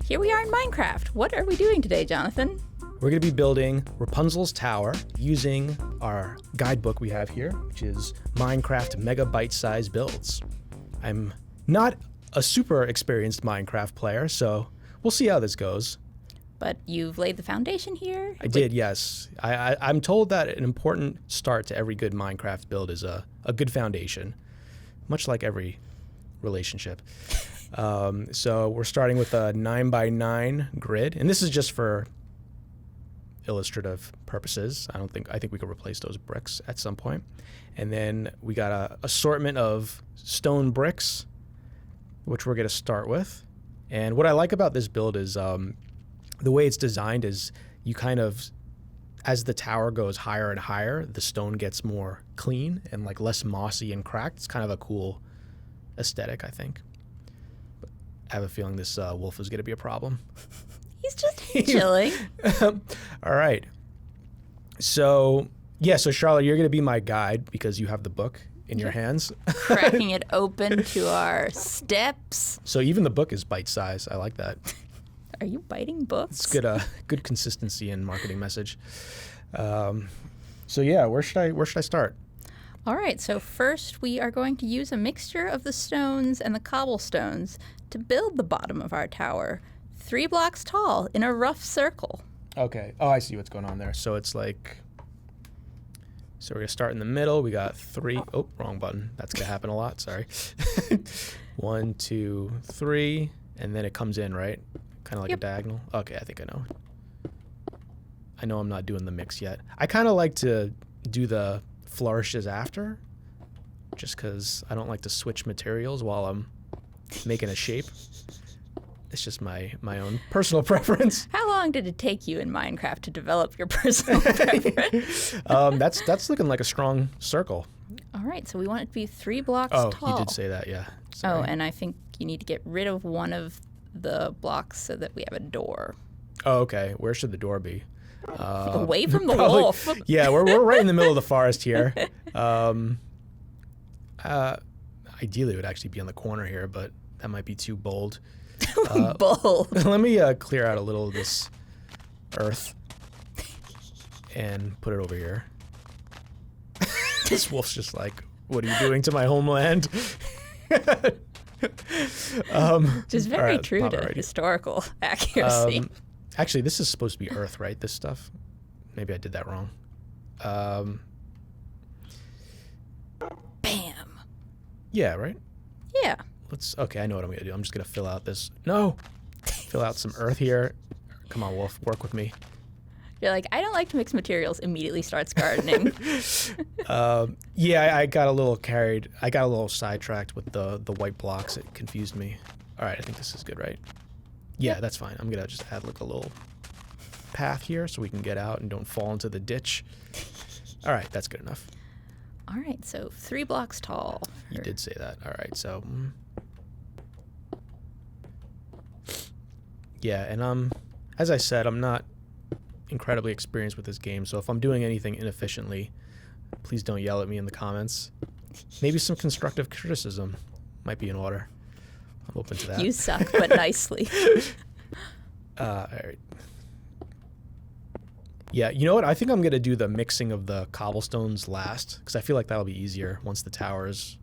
Here we are in Minecraft. What are we doing today, Jonathan? We're going to be building Rapunzel's tower using our guidebook we have here, which is Minecraft megabyte-size builds. I'm not a super experienced Minecraft player, so we'll see how this goes. But you've laid the foundation here? I did, yes. I'm told that an important start to every good Minecraft build is a good foundation, much like every relationship. So we're starting with a 9x9 grid, and this is just for illustrative purposes. I think we could replace those bricks at some point. And then we got a assortment of stone bricks, which we're going to start with. And what I like about this build is the way it's designed is you kind of, as the tower goes higher and higher, the stone gets more clean and like less mossy and cracked. It's kind of a cool aesthetic, I think. But I have a feeling this wolf is going to be a problem. He's just chilling. All right. So Charlotte, you're going to be my guide because you have the book in your hands. Cracking it open to our steps. So even the book is bite-sized. I like that. Are you biting books? It's good consistency in marketing message. So yeah, where should I start? All right, so first we are going to use a mixture of the stones and the cobblestones to build the bottom of our tower, 3 blocks tall in a rough circle. Okay. Oh, I see what's going on there. So it's like, so we're gonna start in the middle. We got 3. Oh, wrong button. That's gonna happen a lot. Sorry. 1, 2, 3, and then it comes in, right? Kind of like a diagonal. Okay, I think I know. I know I'm not doing the mix yet. I kind of like to do the flourishes after, just because I don't like to switch materials while I'm making a shape. It's just my own personal preference. How long did it take you in Minecraft to develop your personal preference? That's looking like a strong circle. All right, so we want it to be 3 blocks tall. tall. You did say that, yeah. Sorry. Oh, and I think you need to get rid of one of the blocks so that we have a door. Oh, okay. Where should the door be? Away from the wolf. Yeah, we're right in the middle of the forest here. Ideally, it would actually be on the corner here, but that might be too bold. Bold. Let me clear out a little of this earth and put it over here. This wolf's just like, what are you doing to my homeland? Just very true to historical accuracy. Actually, this is supposed to be earth, right? This stuff. Maybe I did that wrong. Bam. Yeah, right? Yeah. Okay, I know what I'm going to do. I'm just going to fill out this. No! Fill out some earth here. Come on, wolf. Work with me. You're like, I don't like to mix materials. Immediately starts gardening. Yeah, I got a little carried. I got a little sidetracked with the white blocks. It confused me. All right, I think this is good, right? Yeah, that's fine. I'm going to just add like a little path here so we can get out and don't fall into the ditch. All right, that's good enough. All right, so 3 blocks tall. You did say that. All right, so... Yeah, and as I said, I'm not incredibly experienced with this game, so if I'm doing anything inefficiently, please don't yell at me in the comments. Maybe some constructive criticism might be in order. I'm open to that. You suck, but nicely. All right. Yeah, you know what? I think I'm going to do the mixing of the cobblestones last, because I feel like that'll be easier once the tower's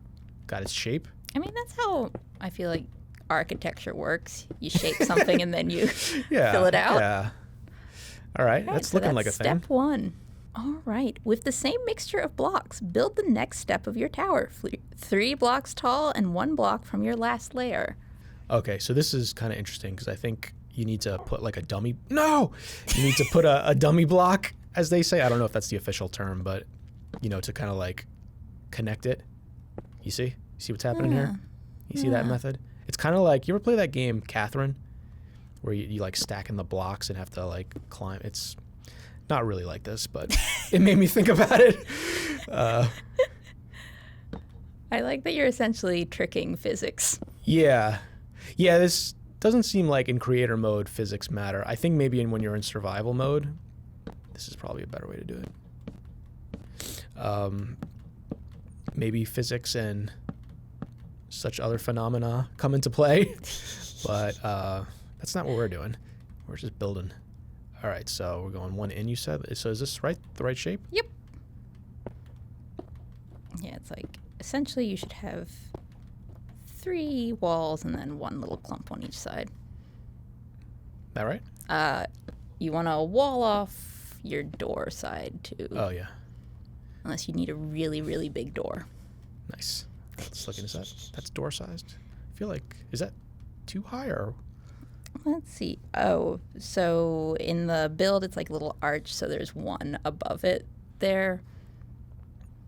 got its shape. I mean, that's how I feel like architecture works. You shape something and then you fill it out. Yeah. All right, that's looking like a thing. Step 1. All right, with the same mixture of blocks, build the next step of your tower. 3 blocks tall and 1 block from your last layer. Okay, so this is kind of interesting because I think you need to put like a dummy. No, you need to put a dummy block, as they say. I don't know if that's the official term, but to kind of like connect it. You see what's happening here? You see that method? It's kind of like, you ever play that game Catherine, where you like stack in the blocks and have to like climb? It's not really like this, but it made me think about it. I like that you're essentially tricking physics. Yeah, this doesn't seem like in creator mode physics matter. I think maybe when you're in survival mode, this is probably a better way to do it. Maybe physics and such other phenomena come into play, but That's not what we're doing. We're just building. All right, so we're going one in, you said. So is this right? The right shape? Yep. Yeah, it's like, essentially you should have 3 walls and then 1 little clump on each side. That right? You want to wall off your door side too. Oh, yeah. Unless you need a really, really big door. Nice. Let's look into that. That's door sized. I feel like, is that too high or? Let's see. Oh, so in the build, it's like a little arch, so there's 1 above it there.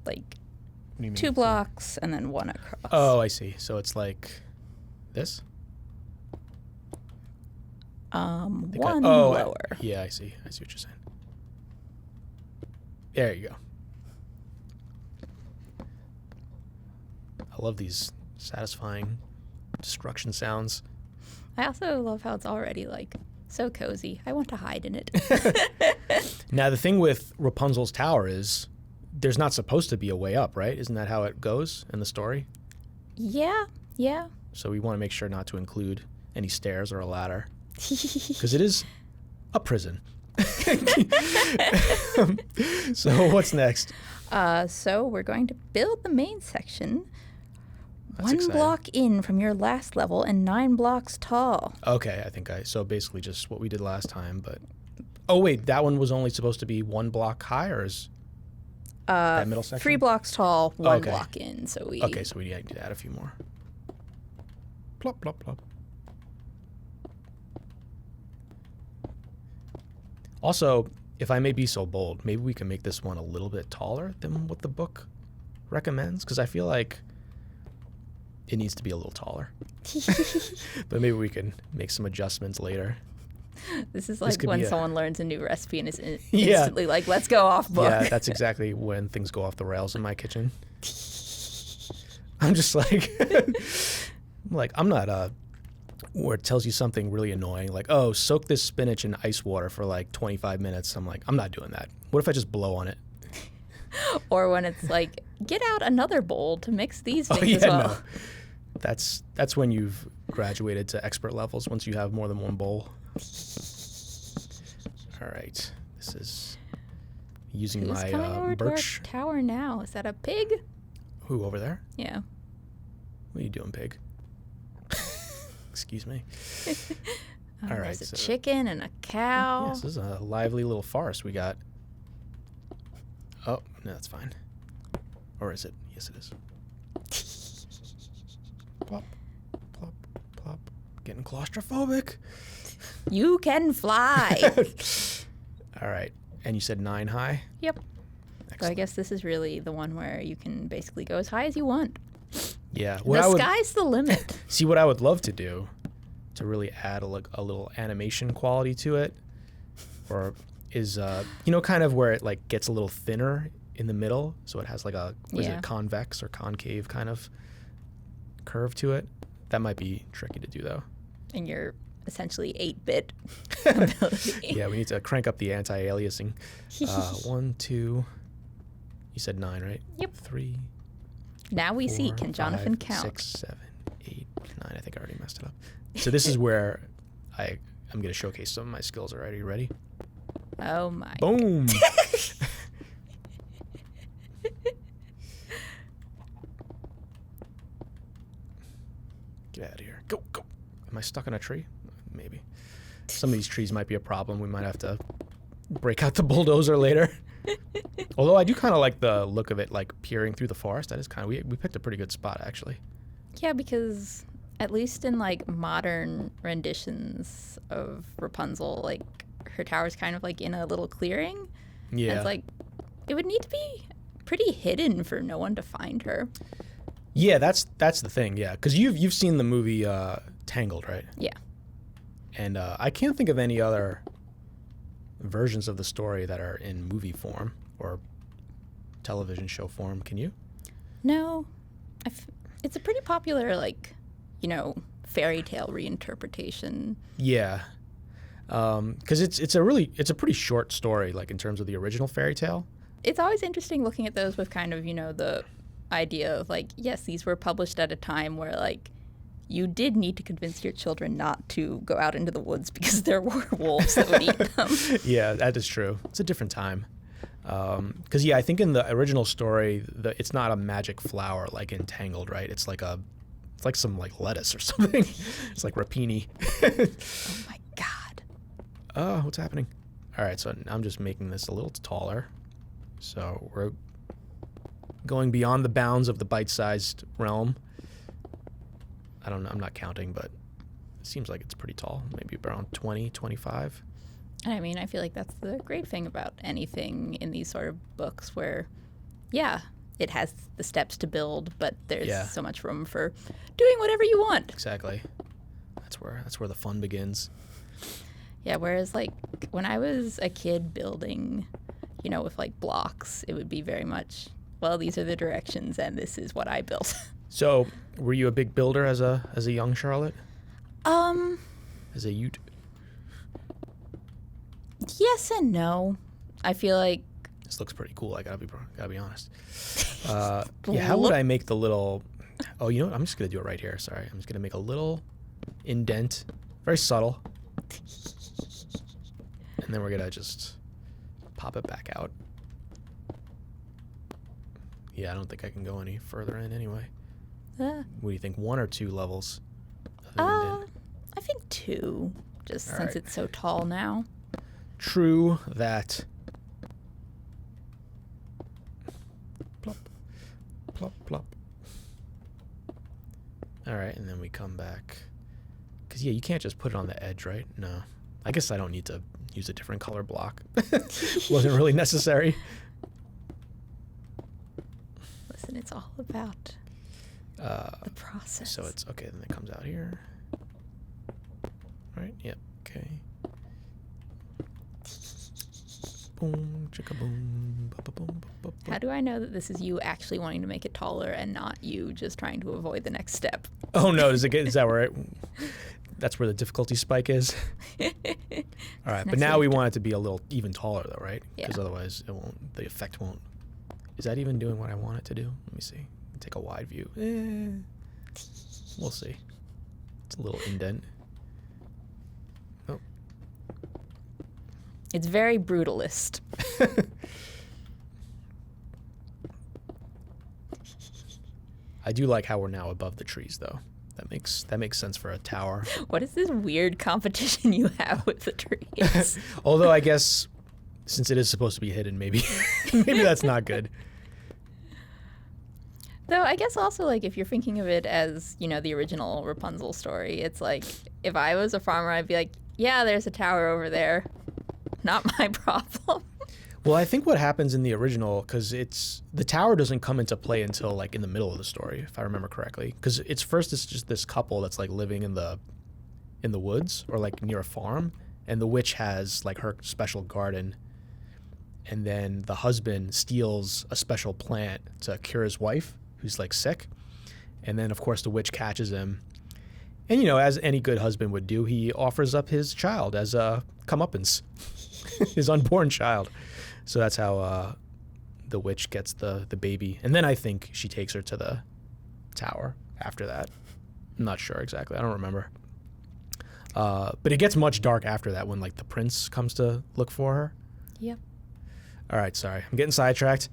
Like What do you mean? 2 blocks and then 1 across. Oh, I see. So it's like this? One oh, lower. Yeah, I see. I see what you're saying. There you go. I love these satisfying destruction sounds. I also love how it's already like so cozy. I want to hide in it. Now, the thing with Rapunzel's tower is there's not supposed to be a way up, right? Isn't that how it goes in the story? Yeah. So we want to make sure not to include any stairs or a ladder because it is a prison. So what's next? So we're going to build the main section. That's 1 exciting. block in from your last level and 9 blocks tall. Okay, I think so basically just what we did last time, but oh wait, that one was only supposed to be 1 block high, or is that middle section? 3 blocks tall, 1 Okay. block in. So we Okay, so we need to add a few more. Plop, plop, plop. Also, if I may be so bold, maybe we can make this one a little bit taller than what the book recommends, because I feel like it needs to be a little taller. But maybe we can make some adjustments later. This is This like could when be someone learns a new recipe and is Yeah. instantly like, let's go off book. Yeah, that's exactly when things go off the rails in my kitchen. I'm just like, I'm not where it tells you something really annoying, like, oh, soak this spinach in ice water for like 25 minutes. I'm like, I'm not doing that. What if I just blow on it? Or when it's like, get out another bowl to mix these things Oh yeah, as well. no. That's when you've graduated to expert levels, once you have more than 1 bowl. All right, this is using Who's coming my over birch. to our tower now? Is that a pig? Who, over there? Yeah. What are you doing, pig? Excuse me. All right, There's a so- chicken and a cow. Yes, this is a lively little forest we got. Oh, no, that's fine. Or is it? Yes, it is. Plop, plop, plop. Getting claustrophobic. You can fly. All right. And you said 9 high? Yep. So I Excellent. guess this is really the one where you can basically go as high as you want. Yeah. The sky's the limit. See, what I would love to do to really add a little animation quality to it, or is, kind of where it like gets a little thinner in the middle, so it has like a, was Yeah. it convex or concave kind of curve to it? That might be tricky to do though. And you're essentially 8-bit ability. Yeah, we need to crank up the anti-aliasing. 1, 2, you said 9, right? Yep. 3, Now we see, 4, can Jonathan 5, count? 6, 7, 8, 9. I think I already messed it up. So this is where I'm going to showcase some of my skills already. You ready? Oh my. Boom. Get out of here. Go, go. Am I stuck in a tree? Maybe. Some of these trees might be a problem. We might have to break out the bulldozer later. Although I do kind of like the look of it, like peering through the forest. That is kind of, we picked a pretty good spot, actually. Yeah, because at least in like modern renditions of Rapunzel, like her tower's kind of like in a little clearing. And Yeah. it's like, it would need to be pretty hidden for no one to find her. Yeah, that's the thing. Yeah, because you've seen the movie Tangled, right? Yeah. And I can't think of any other versions of the story that are in movie form or television show form. Can you? No. It's a pretty popular, like, fairy tale reinterpretation. Yeah, because it's a pretty short story, like in terms of the original fairy tale. It's always interesting looking at those with kind of, the idea of like, yes, these were published at a time where like You did need to convince your children not to go out into the woods because there were wolves that would eat them. Yeah, that is true. It's a different time. Because, I think in the original story, it's not a magic flower like in Tangled, right? It's like some like lettuce or something. It's like rapini. Oh my god. Oh, what's happening? All right, so I'm just making this a little taller. So we're going beyond the bounds of the bite-sized realm. I don't know. I'm not counting, but it seems like it's pretty tall. Maybe around 20, 25. I mean, I feel like that's the great thing about anything in these sort of books where, yeah, it has the steps to build, but there's so much room for doing whatever you want. Exactly. That's where the fun begins. Yeah, whereas like when I was a kid building, with like blocks, it would be very much, well, these are the directions and this is what I built. So, were you a big builder as a young Charlotte? As a Ute? Yes and no. I feel like this looks pretty cool. I gotta be honest. How would I make the little? Oh, you know what? I'm just gonna do it right here. Sorry, I'm just gonna make a little indent, very subtle, and then we're gonna just pop it back out. Yeah, I don't think I can go any further in anyway. What do you think? 1 or 2 levels? I think 2, just All since right. it's so tall now. True that. Plop, plop, plop. All right, and then we come back. Because, you can't just put it on the edge, right? No. I guess I don't need to use a different color block. Wasn't really necessary. Listen, it's all about the process. So it's okay, then it comes out here. Right? Yep. Okay. Boom, chicka boom, ba ba boom, ba ba. How do I know that this is you actually wanting to make it taller and not you just trying to avoid the next step? Oh no, is that where that's where the difficulty spike is? All right, but now we want it to be a little even taller though, right? Yeah. Because otherwise the effect won't. Is that even doing what I want it to do? Let me see. Take a wide view. We'll see. It's a little indent. Oh. It's very brutalist. I do like how we're now above the trees though. That makes sense for a tower. What is this weird competition you have with the trees? Although I guess since it is supposed to be hidden, maybe that's not good. Though I guess also like if you're thinking of it as, the original Rapunzel story, it's like if I was a farmer, I'd be like, yeah, there's a tower over there. Not my problem. Well, I think what happens in the original, because the tower doesn't come into play until like in the middle of the story, if I remember correctly. Because it's just this couple that's like living in the woods or like near a farm, and the witch has like her special garden, and then the husband steals a special plant to cure his wife who's like sick, and then of course the witch catches him, and as any good husband would do, he offers up his child as a comeuppance, his unborn child. So that's how the witch gets the baby. And then I think she takes her to the tower after that. I'm not sure exactly. I don't remember. But it gets much dark after that when like the prince comes to look for her. Yep. All right, sorry. I'm getting sidetracked.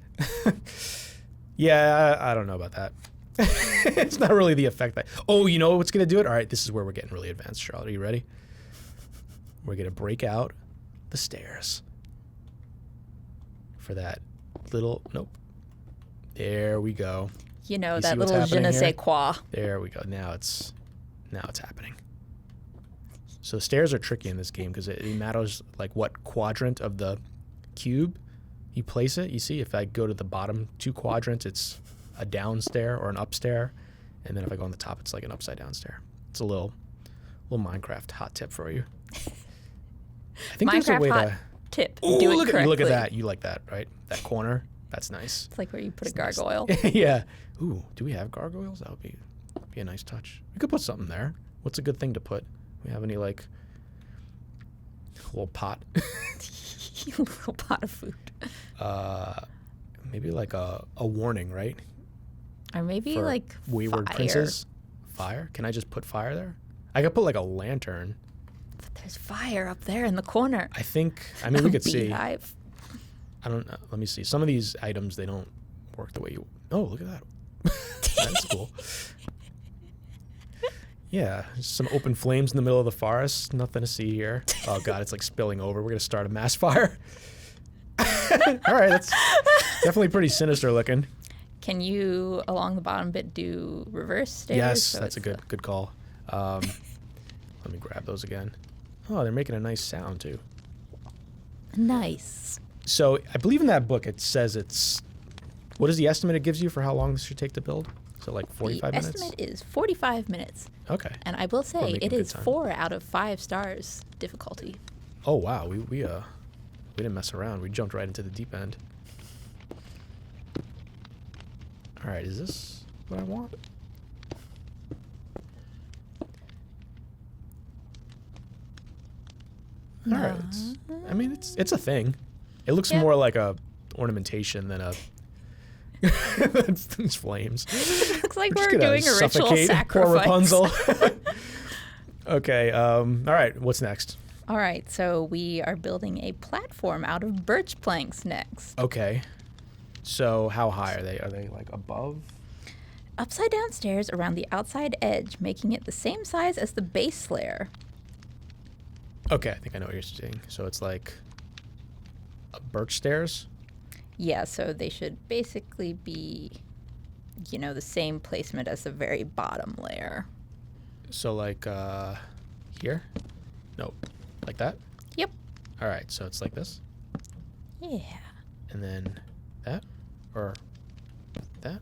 Yeah, I don't know about that. It's not really the effect that... Oh, you know what's going to do it? All right, this is where we're getting really advanced, Charlotte. Are you ready? We're going to break out the stairs. For that little... Nope. There we go. You see that what's little je happening ne here? sais quoi. There we go. Now it's happening. So stairs are tricky in this game because it matters like what quadrant of the cube you place it. You see, if I go to the bottom 2 quadrants, it's a down stair or an up stair, and then if I go on the top, it's like an upside down stair. It's a little Minecraft hot tip for you. I think there's a way Minecraft to. hot tip. Ooh, Do it look correctly. at that. You like that, right? That corner. That's nice. It's like where you put a Nice. gargoyle. Yeah. Ooh, do we have gargoyles? That would be a nice touch. We could put something there. What's a good thing to put? We have any like little pot? A little pot of food. Maybe like a warning, right? Or maybe For like wayward fire. princes. Fire? Can I just put fire there? I could put like a lantern. But there's fire up there in the corner. I mean, we could see. Beehive. I don't know. Let me see. Some of these items, they don't work the way you... Oh, look at that. That's cool. Yeah, some open flames in the middle of the forest. Nothing to see here. Oh, God, it's like spilling over. We're going to start a mass fire. All right, that's definitely pretty sinister looking. Can you, along the bottom bit, do reverse stairs? Yes, So that's a good call. Let me grab those again. Oh, they're making a nice sound, too. Nice. So I believe in that book it says it's... What is the estimate it gives you for how long this should take to build? So like 45 minutes? The estimate is 45 minutes. Okay. And I will We're say making it good is time. 4 out of 5 stars difficulty. Oh, wow. We didn't mess around. We jumped right into the deep end. All right, is this what I want? All right. I mean, it's a thing. It looks more like a ornamentation than a... It's flames. Looks like We're we're just gonna doing a ritual suffocate sacrifice. Poor Rapunzel. Okay. All right. What's next? All right, so we are building a platform out of birch planks next. Okay. So how high are they? Are they like above? Upside down stairs around the outside edge, making it the same size as the base layer. Okay, I think I know what you're saying. So it's like birch stairs? Yeah, so they should basically be, the same placement as the very bottom layer. So like here? No, like that? Yep. All right, so it's like this? Yeah. And then that? Or that?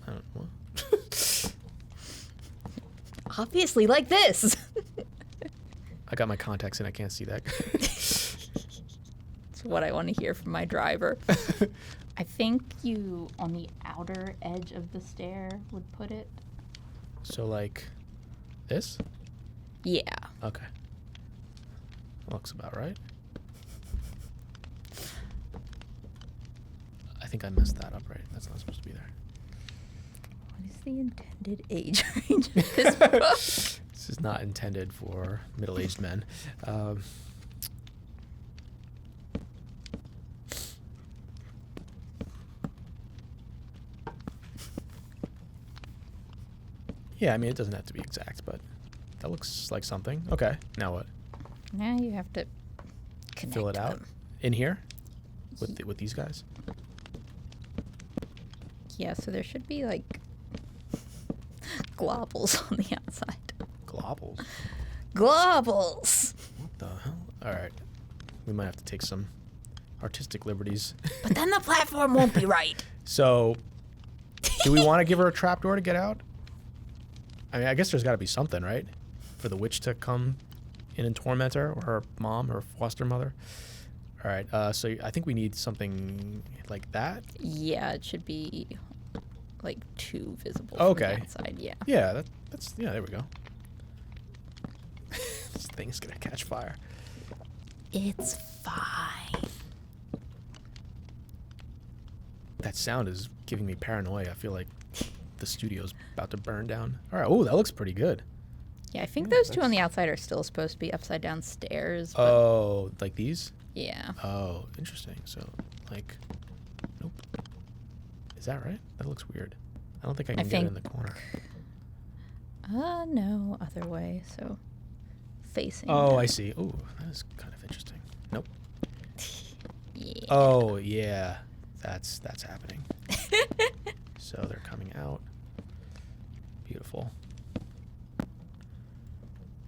I don't know. Obviously like this. I got my contacts in, I can't see that. It's what I want to hear from my driver. I think you, on the outer edge of the stair, would put it. So like this? Yeah. Okay. Looks about right. I think I messed that up, right? That's not supposed to be there. What is the intended age range of this book? This is not intended for middle-aged men. Yeah, I mean, it doesn't have to be exact, but that looks like something. Okay, now what? Now you have to connect Fill it out them. in here with these guys. Yeah, so there should be like globbles on the outside. Globbles. Globbles! What the hell? All right, we might have to take some artistic liberties. But then the platform won't be right. So, do we want to give her a trapdoor to get out? I mean, I guess there's got to be something, right? For the witch to come in and torment her, or her mom, or foster mother. All right, so I think we need something like that. Yeah, it should be like too visible Okay. from the outside. Yeah. Yeah, that's yeah. There we go. This thing's gonna catch fire. It's fine. That sound is giving me paranoia. I feel like the studio's about to burn down. All right. Oh, that looks pretty good. Yeah, I think those two on the outside are still supposed to be upside down stairs. But Oh, like these? yeah. Oh, interesting. So, like, nope. Is that right? That looks weird. I don't think I can get it in the corner. No, other way. So facing. Oh, down. I see. Oh, that is kind of interesting. Nope. Yeah. Oh, yeah. That's happening. So they're coming out. Beautiful.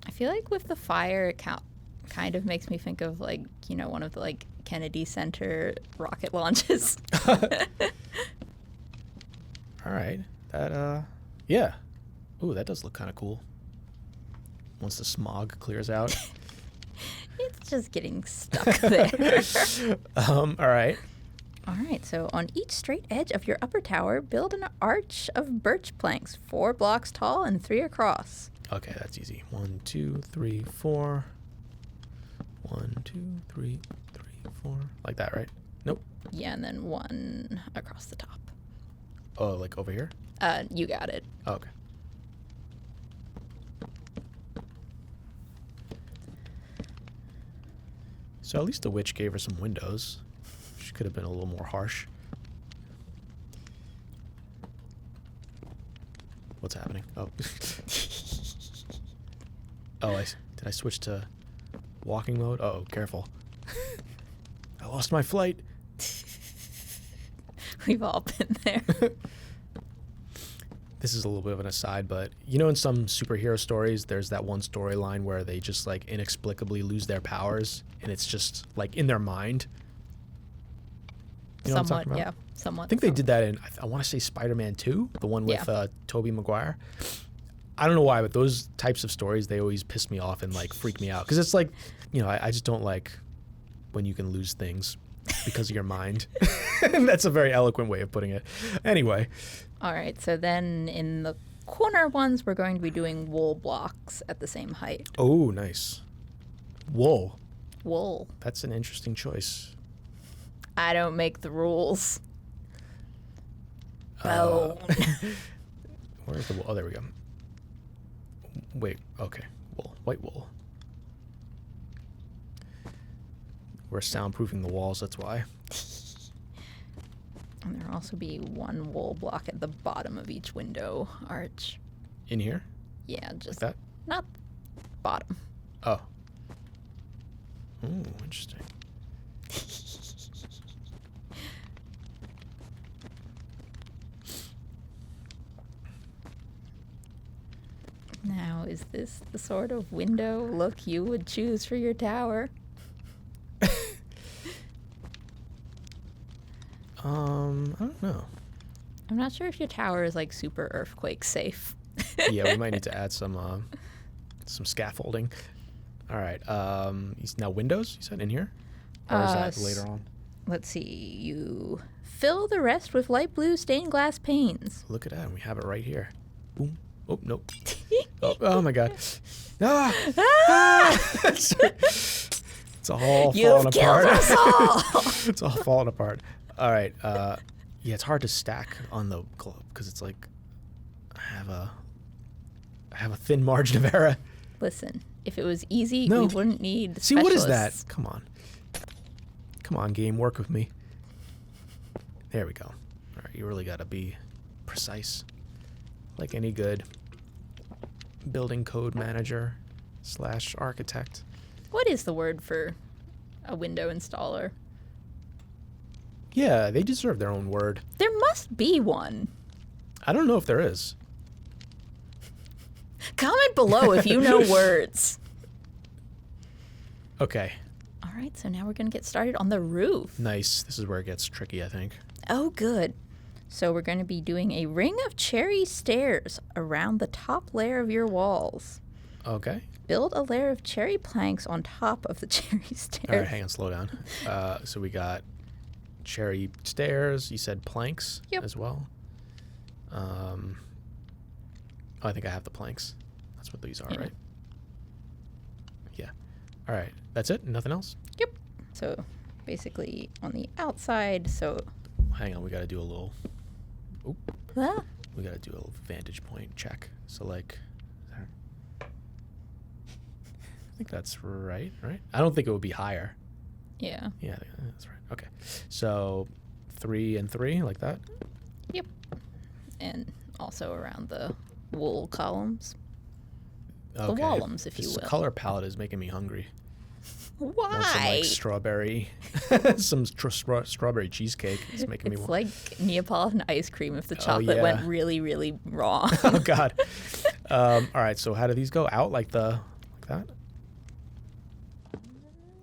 I feel like with the fire, it kind of makes me think of like, one of the like Kennedy Center rocket launches. All right. That, yeah. Ooh, that does look kind of cool. Once the smog clears out. It's just getting stuck there. All right. All right, so on each straight edge of your upper tower, build an arch of birch planks, 4 blocks tall and 3 across. Okay, that's easy. 1, 2, 3, 4. 1, 2, 3, 4. Like that, right? Nope. Yeah, and then 1 across the top. Oh, like over here? You got it. Oh, okay. So at least the witch gave her some windows. She could have been a little more harsh. What's happening? Oh. Oh, did I switch to walking mode? Uh-oh, careful. I lost my flight. We've all been there. This is a little bit of an aside, but you know in some superhero stories, there's that one storyline where they just like inexplicably lose their powers, and it's just like in their mind. You know what I'm talking about? Yeah, somewhat. I think they did that in, I want to say Spider-Man 2, the one with Tobey Maguire. I don't know why, but those types of stories, they always piss me off and like freak me out. Because it's like, you know, I just don't like when you can lose things because of your mind. And that's a very eloquent way of putting it. Anyway. All right, so then in the corner ones, we're going to be doing wool blocks at the same height. Oh, nice. Wool. Wool. That's an interesting choice. I don't make the rules. Bone. Where's the wool? Oh, there we go. Wait, okay. Wool. White wool. We're soundproofing the walls, that's why. And there'll also be one wool block at the bottom of each window arch. In here? Yeah, just Like that? not bottom. Oh. Ooh, interesting. Now, is this the sort of window look you would choose for your tower? I don't know. I'm not sure if your tower is like super earthquake safe. Yeah, we might need to add some scaffolding. All right. Now windows, you said in here? Or is that later on? Let's see. You fill the rest with light blue stained glass panes. Look at that. We have it right here. Boom. Oh, nope. Oh my God. Ah! Ah! It's all falling apart. You've killed us all! It's all falling apart. All right. Yeah, it's hard to stack on the globe because it's like I have a thin margin of error. Listen, if it was easy, No. we wouldn't need See, what is that? specialists. Come on. Come on, game. Work with me. There we go. All right. You really got to be precise. Like any good building code manager / architect. What is the word for a window installer? Yeah, they deserve their own word. There must be one. I don't know if there is. Comment below if you know words. Okay. All right, so now we're going to get started on the roof. Nice. This is where it gets tricky, I think. Oh, good. So we're going to be doing a ring of cherry stairs around the top layer of your walls. Okay. Build a layer of cherry planks on top of the cherry stairs. All right, hang on, slow down. So we got cherry stairs. You said planks as well. I think I have the planks. That's what these are, right? Yeah. All right. That's it? Nothing else? Yep. So basically on the outside, so... Hang on, we got to do a little... Oop. Ah. We got to do a little vantage point check. So, like... I think that's right? I don't think it would be higher. Yeah. Yeah, that's right. Okay. So, 3 and 3, like that? Yep. And also around the wool columns. Okay. The wallums, if you This will. color palette is making me hungry. Want some, Why? like, strawberry... strawberry cheesecake. It's making me It's want... like Neapolitan ice cream if the chocolate yeah. went really, really wrong. Oh, God. All right, so how do these go? Out like that?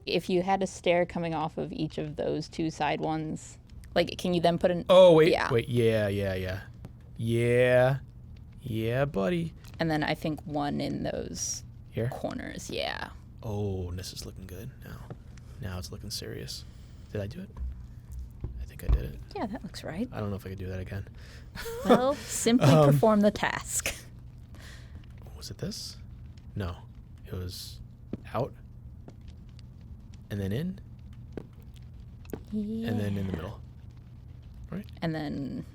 If you had a stair coming off of each of those two side ones, like, can you then put an... Oh, wait, Yeah. wait. Yeah. Yeah, buddy. And then I think one in those Here? corners, yeah. Oh, this is looking good now. It's looking serious. Did I do it? I think I did it. Yeah, that looks right. I don't know if I could do that again. Well, simply perform the task. Was it this? No. It was out. And then in. Yeah. And then in the middle. Right? And then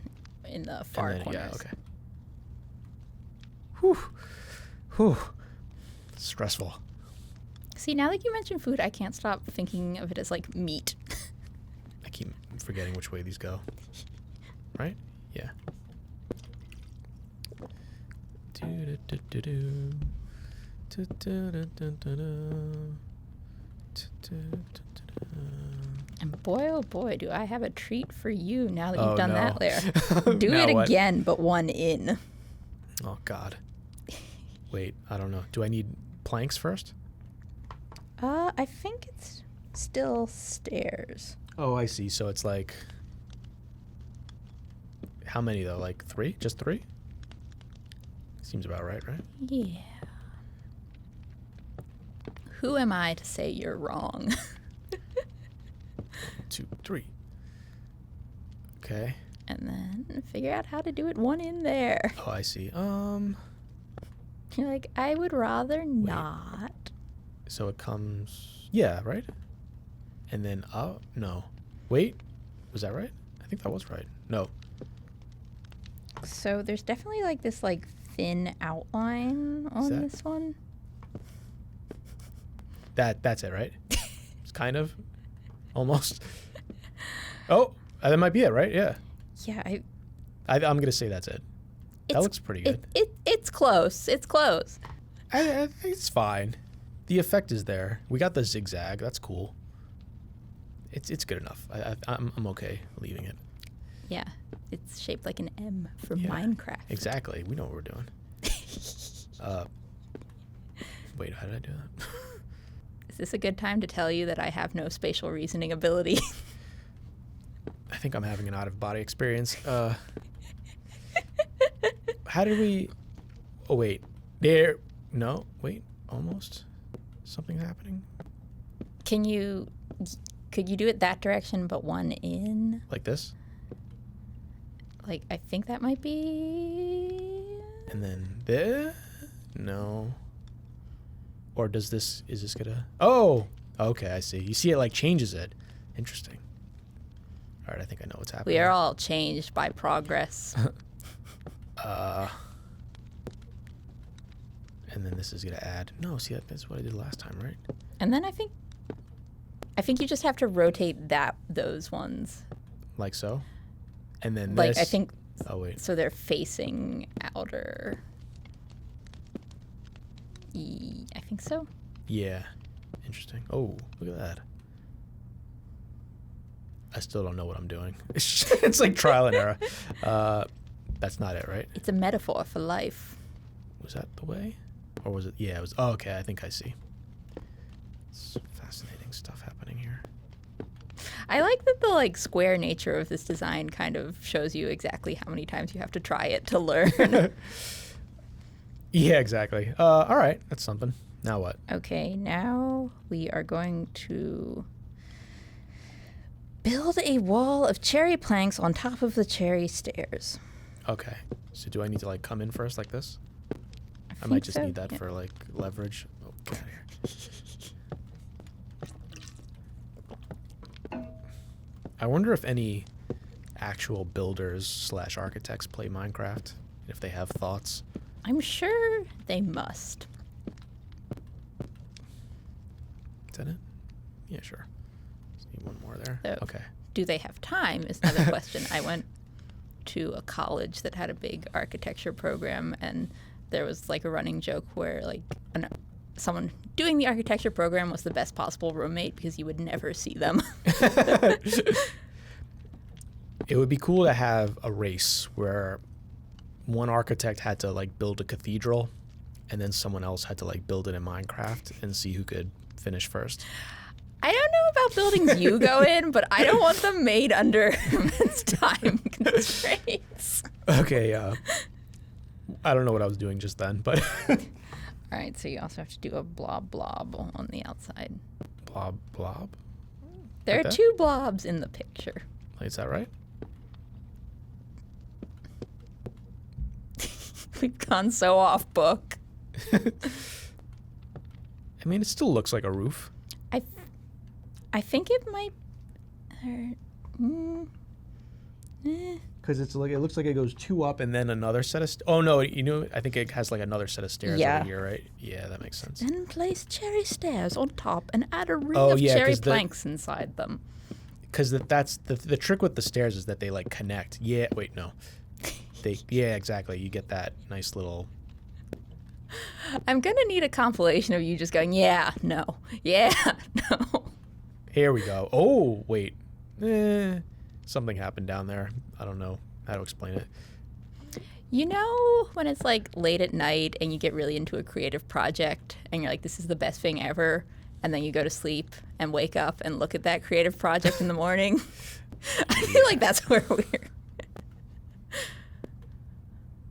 in the far and then, corners. Yeah, okay. Whew. Stressful. See, now that you mention food, I can't stop thinking of it as like meat. I keep forgetting which way these go. Right? Yeah. And boy, oh boy, do I have a treat for you now that you've Oh, done no. that layer. Do Now it what? again, but one in. Oh, God. Wait, I don't know. Do I need planks first? I think it's still stairs. Oh, I see. So it's like... How many, though? Like 3? Just 3? Seems about right, right? Yeah. Who am I to say you're wrong? 2, 3. Okay. And then figure out how to do it one in there. Oh, I see. You're like, I would rather not. So it comes... Yeah, right? And then up? No. Wait. Was that right? I think that was right. No. So there's definitely like this like thin outline on that- this one. That's it, right? It's kind of. Almost. Oh, that might be it, right? Yeah. Yeah, I'm going to say that's it. That it's- looks pretty good. it's close. It's close. I think it's fine. The effect is there. We got the zigzag. That's cool. It's good enough. I'm okay leaving it. Yeah, it's shaped like an M for Yeah, Minecraft. Exactly. We know what we're doing. Wait, how did I do that? Is this a good time to tell you that I have no spatial reasoning ability? I think I'm having an out-of-body experience. How did we... Oh, wait. There... No, wait. Almost. Something happening? Could you do it that direction but one in? Like this? Like, I think that might be... And then there? No. Or does this... Is this gonna... Oh! Okay, I see. You see it, like, changes it. Interesting. All right, I think I know what's happening. We are all changed by progress. And then this is gonna add... No, see, that's what I did last time, right? And then I think you just have to rotate those ones. Like so? And then Like, this... I think... Oh, wait. So they're facing outer... I think so. Yeah. Interesting. Oh, look at that. I still don't know what I'm doing. It's like trial and error. That's not it, right? It's a metaphor for life. Was that the way? Or was it? Yeah, it was. Oh, okay, I think I see. It's fascinating stuff happening here. I like that the like square nature of this design kind of shows you exactly how many times you have to try it to learn. Yeah, exactly. All right, that's something. Now what? Okay, now we are going to build a wall of cherry planks on top of the cherry stairs. Okay. So do I need to like come in first like this? I think might just so, need that yeah. for like leverage. Oh, get out of here. I wonder if any actual builders / architects play Minecraft, if they have thoughts. I'm sure they must. Is that it? Yeah, sure. Just need one more there. So- Okay. Do they have time is another question. I went to a college that had a big architecture program, and there was like a running joke where like someone doing the architecture program was the best possible roommate because you would never see them. It would be cool to have a race where one architect had to like build a cathedral and then someone else had to like build it in Minecraft and see who could finish first. I don't know about buildings you go in, but I don't want them made under immense time constraints. Okay, I don't know what I was doing just then, but All right, so you also have to do a blob on the outside. blob. There Like are that? 2 blobs in the picture. Like, is that right? We've gone so off book. I mean, it still looks like a roof. I think it might... Because it's like it looks like it goes 2 up and then another set of. Oh no, I think it has like another set of stairs over here, right? Yeah, that makes sense. Then place cherry stairs on top and add a ring of yeah, cherry planks inside them. Because that's the trick with the stairs is that they like connect. Yeah, wait, no. Yeah, exactly. You get that nice little. I'm gonna need a compilation of you just going, yeah, no, yeah, no. Here we go. Oh wait, something happened down there. I don't know how to explain it. You know when it's like late at night and you get really into a creative project and you're like, this is the best thing ever, and then you go to sleep and wake up and look at that creative project in the morning? I feel like that's where we're.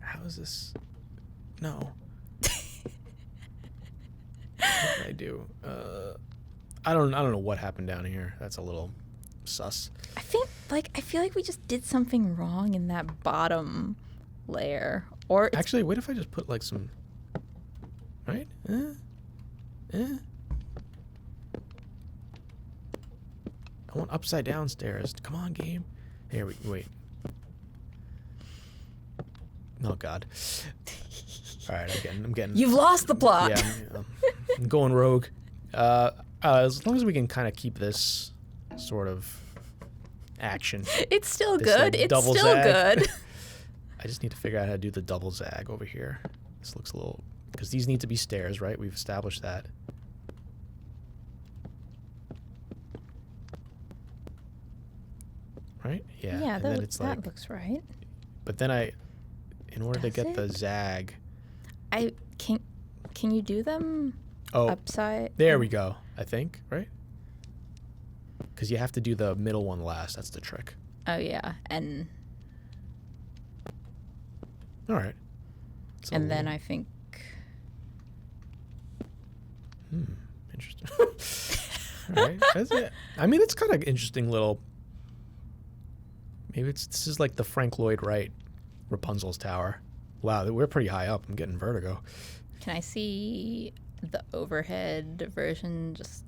How is this? No. What did I do? I don't know what happened down here. That's a little sus. I feel like we just did something wrong in that bottom layer. Or actually, what if I just put like some, right? I want upside down stairs. Come on, game. Here we wait. Oh God. All right, I'm getting. You've lost the plot. Yeah, I'm going rogue. As long as we can kind of keep this sort of action. It's still this, good. Like, it's still zag. Good. I just need to figure out how to do the double zag over here. This looks a little, because these need to be stairs, right? We've established that. Right? Yeah. Yeah, and then it's that like, looks right. But then in order to get the zag. Can you do them upside? There we go, I think, right? Because you have to do the middle one last. That's the trick. Oh, yeah. And all right. And then I think. Interesting. All right. That's it. I mean, it's kind of interesting little. Maybe this is like the Frank Lloyd Wright Rapunzel's tower. Wow, we're pretty high up. I'm getting vertigo. Can I see the overhead version? Just.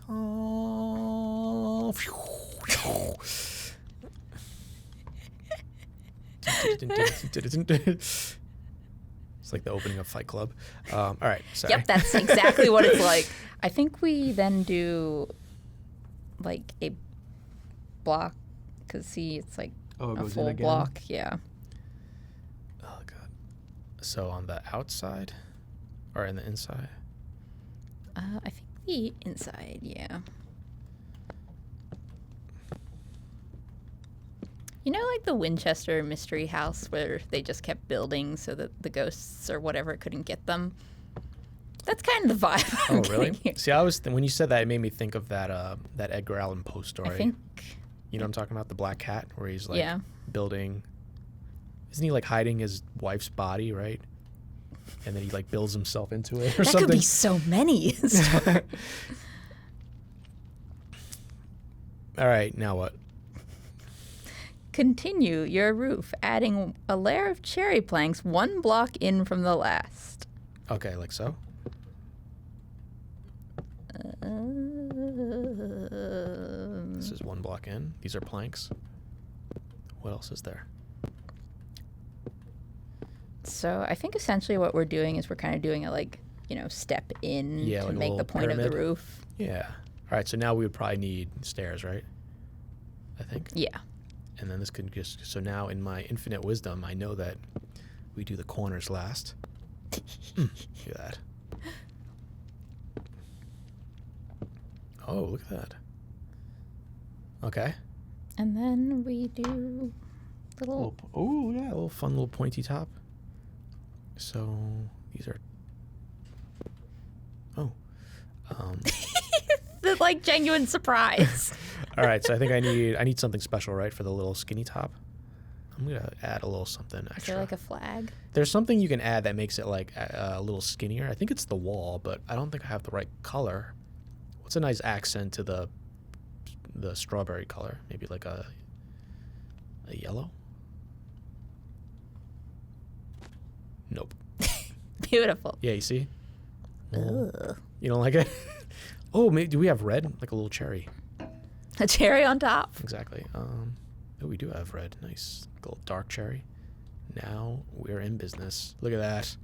Oh. It's like the opening of Fight Club. All right, sorry. Yep, that's exactly what it's like. I think we then do like a block, because see, it's like a full block. Yeah. Oh, God. So on the outside or in the inside? I think the inside, yeah. You know, like the Winchester Mystery House where they just kept building so that the ghosts or whatever couldn't get them? That's kind of the vibe. Oh, really? See, when you said that, it made me think of that Edgar Allan Poe story. I think. You know what I'm talking about? The Black Cat, where he's like building. Isn't he like hiding his wife's body, right? And then he like builds himself into it or something. That could be so many. All right, now what? Continue your roof, adding a layer of cherry planks 1 block in from the last. Okay, like so? This is 1 block in. These are planks. What else is there? So I think essentially what we're doing is we're kind of doing a step in to like make the point pyramid. of the roof. Yeah. All right, so now we would probably need stairs, right? I think. Yeah. And then this could just, so now in my infinite wisdom, I know that we do the corners last. Look at that. Oh, look at that. Okay. And then we do little. Oh, yeah, a little fun little pointy top. So these are. Oh. The genuine surprise. All right, so I think I need something special, right, for the little skinny top. I'm gonna add a little something extra. Is there like a flag? There's something you can add that makes it like a little skinnier. I think it's the wall, but I don't think I have the right color. What's a nice accent to the strawberry color? Maybe like a yellow? Nope. Beautiful. Yeah, you see? Ugh. You don't like it? Oh, maybe, do we have red? Like a little cherry. A cherry on top. Exactly. Oh, we do have red. Nice little dark cherry. Now we're in business. Look at that.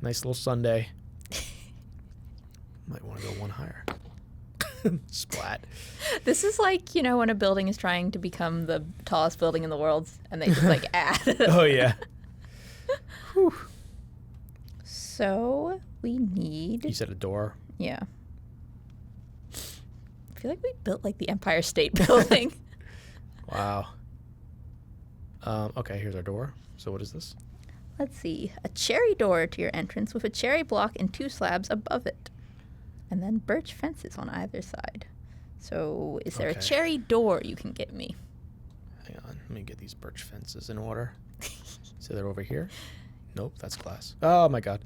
Nice little sundae. Might want to go one higher. Splat. This is like, when a building is trying to become the tallest building in the world and they just like add. Oh, yeah. Whew. So we need. You said a door. Yeah. I feel like we built like the Empire State Building. Wow. Okay, here's our door. So what is this? Let's see. A cherry door to your entrance with a cherry block and 2 slabs above it. And then birch fences on either side. So is there a cherry door you can get me? Hang on. Let me get these birch fences in order. So they're over here? Nope, that's glass. Oh, my God.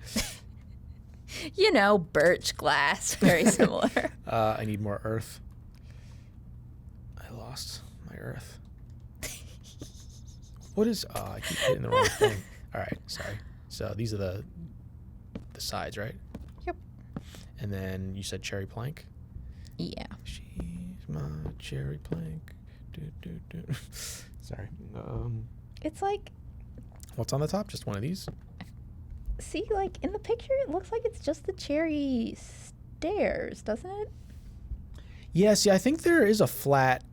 Birch glass. Very similar. I need more earth. I lost my earth. What is... Oh, I keep hitting the wrong thing. All right, sorry. So these are the sides, right? Yep. And then you said cherry plank? Yeah. She's my cherry plank. Sorry. It's like... What's on the top? Just one of these? See, like, in the picture, it looks like it's just the cherry stairs, doesn't it? Yeah, see, I think there is a flat...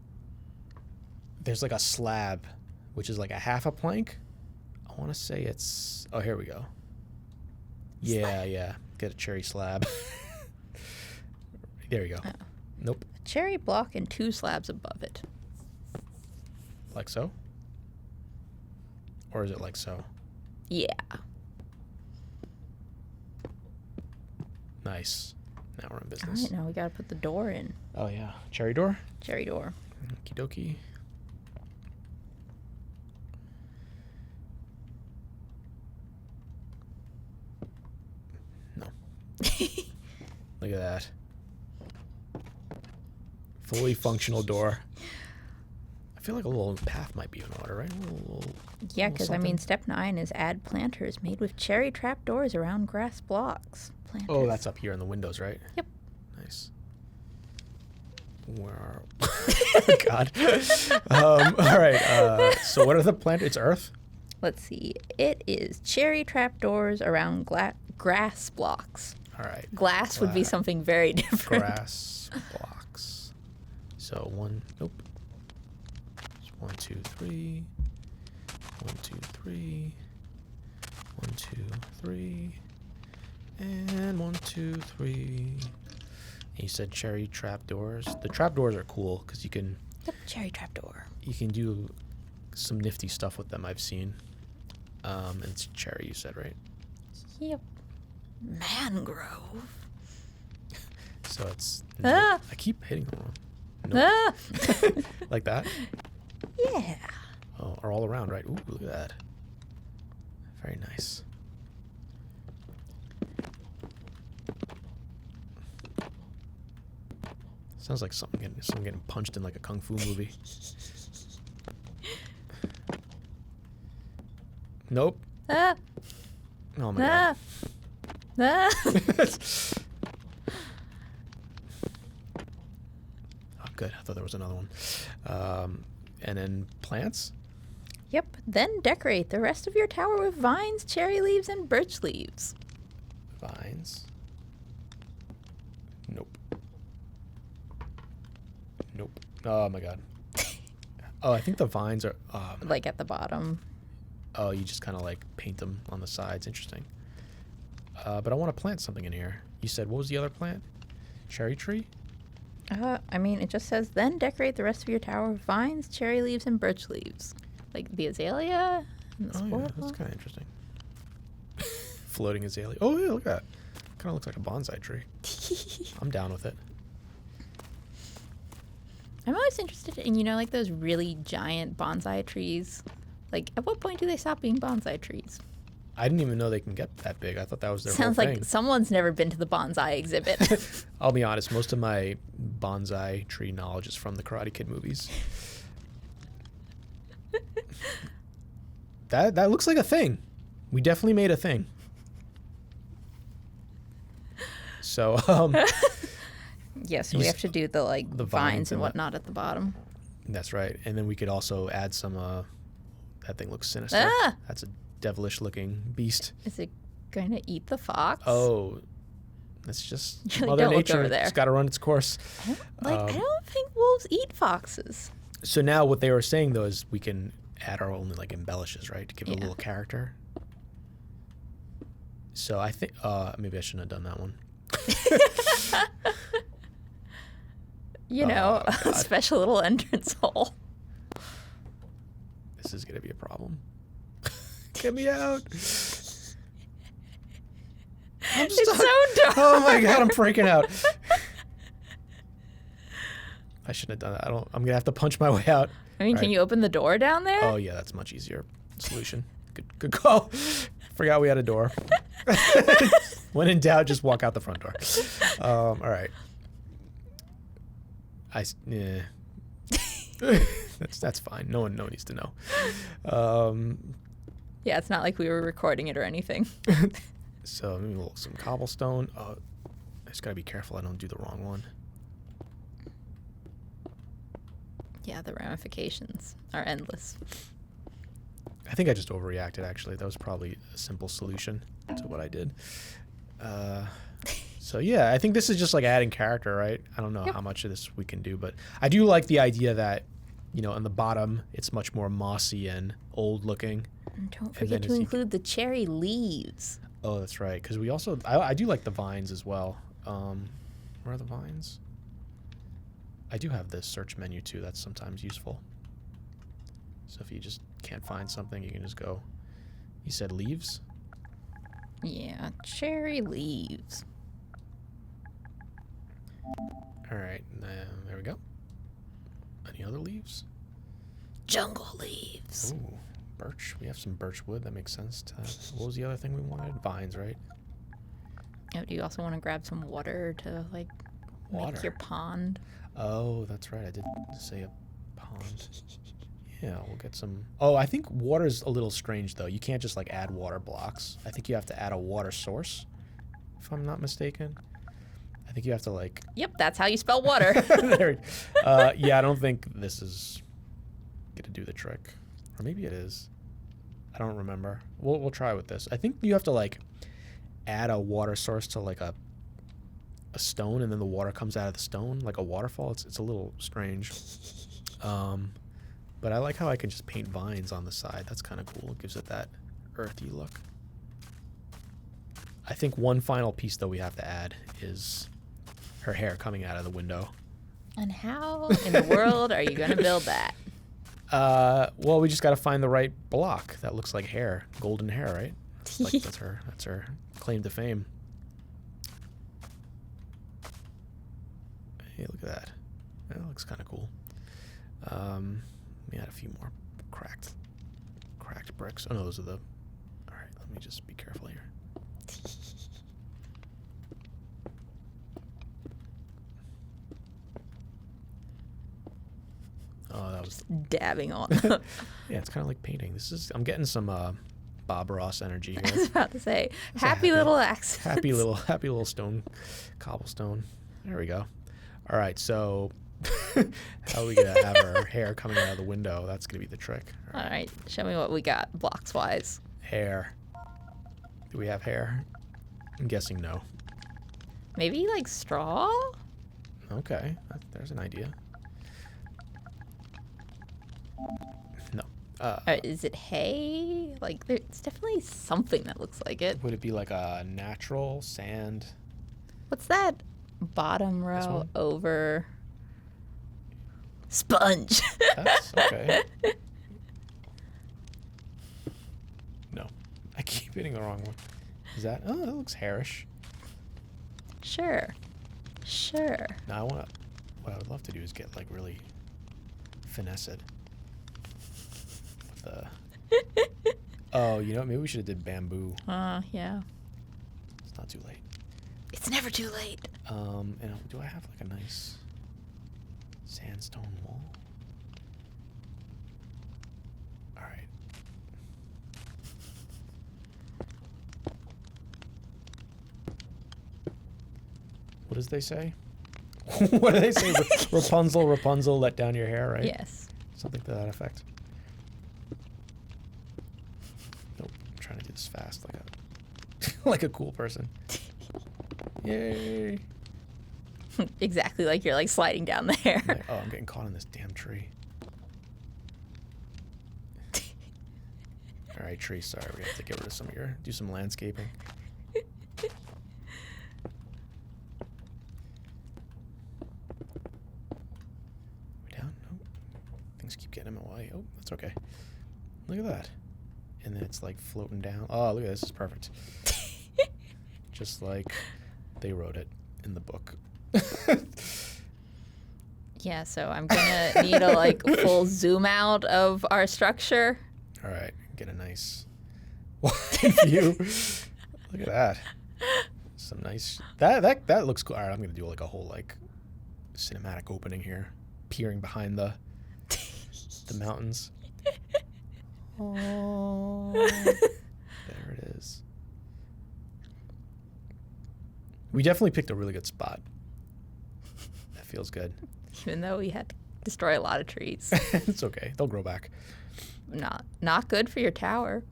There's like a slab, which is like a half a plank. I want to say it's... Oh, here we go. Yeah. Get a cherry slab. There you go. Oh. Nope. A cherry block and 2 slabs above it. Like so? Or is it like so? Yeah. Nice. Now we're in All business. right, now we gotta put the door in. Oh, yeah. Cherry door? Cherry door. Okie dokie. No. Look at that. Fully functional door. I feel like a little path might be in order, right? Yeah, because step 9 is add planters made with cherry trap doors around grass blocks. Planters. Oh, that's up here in the windows, right? Yep. Nice. Where are... Oh, God. All right. So what are the planters? It's earth? Let's see. It is cherry trap doors around grass blocks. All right. Glass would be something very different. Grass blocks. So nope. 1, 2, 3. 1, 2, 3. 1, 2, 3. And 1, 2, 3. And you said cherry trap doors. The trap doors are cool because you can... Yep, cherry trap door. You can do some nifty stuff with them I've seen. And it's cherry, you said, right? Yep. Mangrove. So it's... Ah! I keep hitting the wrong. Ah! Like that? Yeah. Oh, or all around, right? Ooh, look at that. Very nice. Sounds like someone getting punched in like a kung fu movie. Nope. Ah! Oh my God. Ah! Oh, good. I thought there was another one. And then plants? Yep. Then decorate the rest of your tower with vines, cherry leaves, and birch leaves. Vines. Nope. Nope. Oh my God. Oh, I think the vines are... Like at the bottom. Oh, you just kind of like paint them on the sides. Interesting. But I want to plant something in here. You said, what was the other plant? Cherry tree? It just says, then decorate the rest of your tower with vines, cherry leaves, and birch leaves. Like the azalea and the Oh, yeah, that's kind of interesting. Floating azalea. Oh, yeah, look at that. Kind of looks like a bonsai tree. I'm down with it. I'm always interested in, like those really giant bonsai trees. Like, at what point do they stop being bonsai trees? I didn't even know they can get that big. I thought that was their Sounds whole like thing. someone's never been to the bonsai exhibit. I'll be honest, most of my bonsai tree knowledge is from the Karate Kid movies. That looks like a thing. We definitely made a thing. So, Yes, we have to do the like the vines and and whatnot at the bottom. That's right. And then we could also add some. That thing looks sinister. Ah! That's a devilish looking beast. Is it going to eat the fox? Oh, that's just Really, Mother don't look Nature. over there. It's got to run its course. I don't think wolves eat foxes. So now what they were saying though is we can add our own like embellishes, right, to give it a little character. So I think maybe I shouldn't have done that one. You know, a special little entrance hole. This is gonna be a problem. Get me out! I'm It's stuck. so dark. Oh my god, I'm freaking out. I shouldn't have done that. I'm gonna have to punch my way out. I mean, can you open the door down there? Oh yeah, that's a much easier solution. Good call. Forgot we had a door. When in doubt, just walk out the front door. All right. Yeah. That's fine. No one needs to know. Yeah, it's not like we were recording it or anything. So maybe some cobblestone. I just gotta be careful I don't do the wrong one. Yeah, the ramifications are endless. I think I just overreacted, actually. That was probably a simple solution to what I did. So yeah, I think this is just like adding character, right? I don't know how much of this we can do, but I do like the idea that, you know, on the bottom, it's much more mossy and old looking. And don't forget to include the cherry leaves. Oh, that's right. Because we also, I do like the vines as well. Where are the vines? I do have this search menu too. That's sometimes useful. So if you just can't find something, you can just go. You said leaves? Yeah, cherry leaves. All right, there we go. Any other leaves? Jungle leaves. Ooh, birch. We have some birch wood. That makes sense. What was the other thing we wanted? Vines, right? Oh, do you also want to grab some water to like make your pond? Oh, that's right. I did say a pond. Yeah, we'll get some. Oh, I think water's a little strange though. You can't just like add water blocks. I think you have to add a water source, if I'm not mistaken. I think you have to like. Yep, that's how you spell water. Yeah, I don't think this is gonna do the trick, or maybe it is. I don't remember. We'll try with this. I think you have to like add a water source to like a stone, and then the water comes out of the stone like a waterfall. It's a little strange. But I like how I can just paint vines on the side. That's kind of cool. It gives it that earthy look. I think one final piece though we have to add is her hair coming out of the window. And how in the world are you going to build that? Well, we just got to find the right block that looks like hair, golden hair, right? Like that's her claim to fame. Hey, look at that. That looks kind of cool. Let me add a few more cracked bricks. Oh no, those are the. All right, let me just be careful here. Oh, that was dabbing on. Yeah, it's kind of like painting. I'm getting some Bob Ross energy here. I was about to say, happy little accents. Happy little stone, cobblestone. There we go. All right, so how are we gonna have her hair coming out of the window? That's gonna be the trick. All right, show me what we got blocks wise. Hair. Do we have hair? I'm guessing no. Maybe like straw? Okay, there's an idea. No. Is it hay? Like, it's definitely something that looks like it. Would it be like a natural sand? What's that bottom row over? Sponge. That's okay. No. I keep hitting the wrong one. Is that? Oh, that looks hairish. Sure. Now what I would love to do is get like really finesse it. Oh, you know, maybe we should have did bamboo. Yeah. It's not too late. It's never too late. And do I have like a nice sandstone wall? All right. What does they say? What do they say? Rapunzel, let down your hair, right? Yes. Something to that effect. Nope. I'm trying to do this fast, like a cool person. Yay! Exactly like you're like sliding down the hair. Like, oh, I'm getting caught in this damn tree. All right, tree. Sorry, we have to get rid of some of your. Do some landscaping. Things keep getting in my way. Oh, that's okay. Look at that. And then it's like floating down. Oh, look at this. This is perfect. Just like they wrote it in the book. Yeah, so I'm gonna need a like full zoom out of our structure. All right, get a nice wide view. Look at that. Some nice. That looks cool. All right, I'm gonna do like a whole like cinematic opening here, peering behind the mountains. Oh, there it is. We definitely picked a really good spot. That feels good. Even though we had to destroy a lot of trees. It's okay. They'll grow back. Not good for your tower.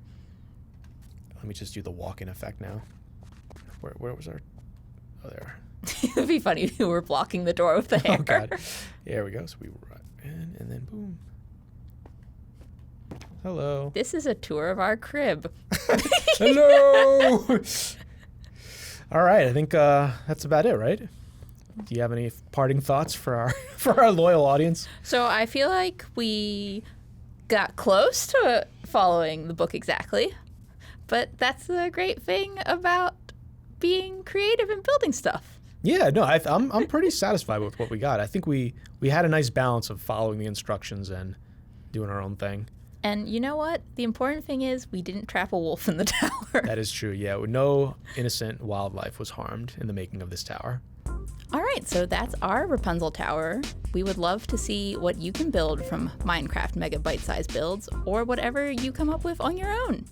Let me just do the walk-in effect now. Where was our... Oh, there. It would be funny if we were blocking the door with the hair. Oh, God. There we go. So we run in, and then boom. Hello. This is a tour of our crib. Hello! All right. I think that's about it, right? Do you have any parting thoughts for our loyal audience? So I feel like we got close to following the book exactly, but that's the great thing about being creative and building stuff. Yeah, no, I'm pretty satisfied with what we got. I think we had a nice balance of following the instructions and doing our own thing. And you know what? The important thing is we didn't trap a wolf in the tower. That is true, yeah. No innocent wildlife was harmed in the making of this tower. All right, so that's our Rapunzel tower. We would love to see what you can build from Minecraft Mega Bite-Size Builds or whatever you come up with on your own.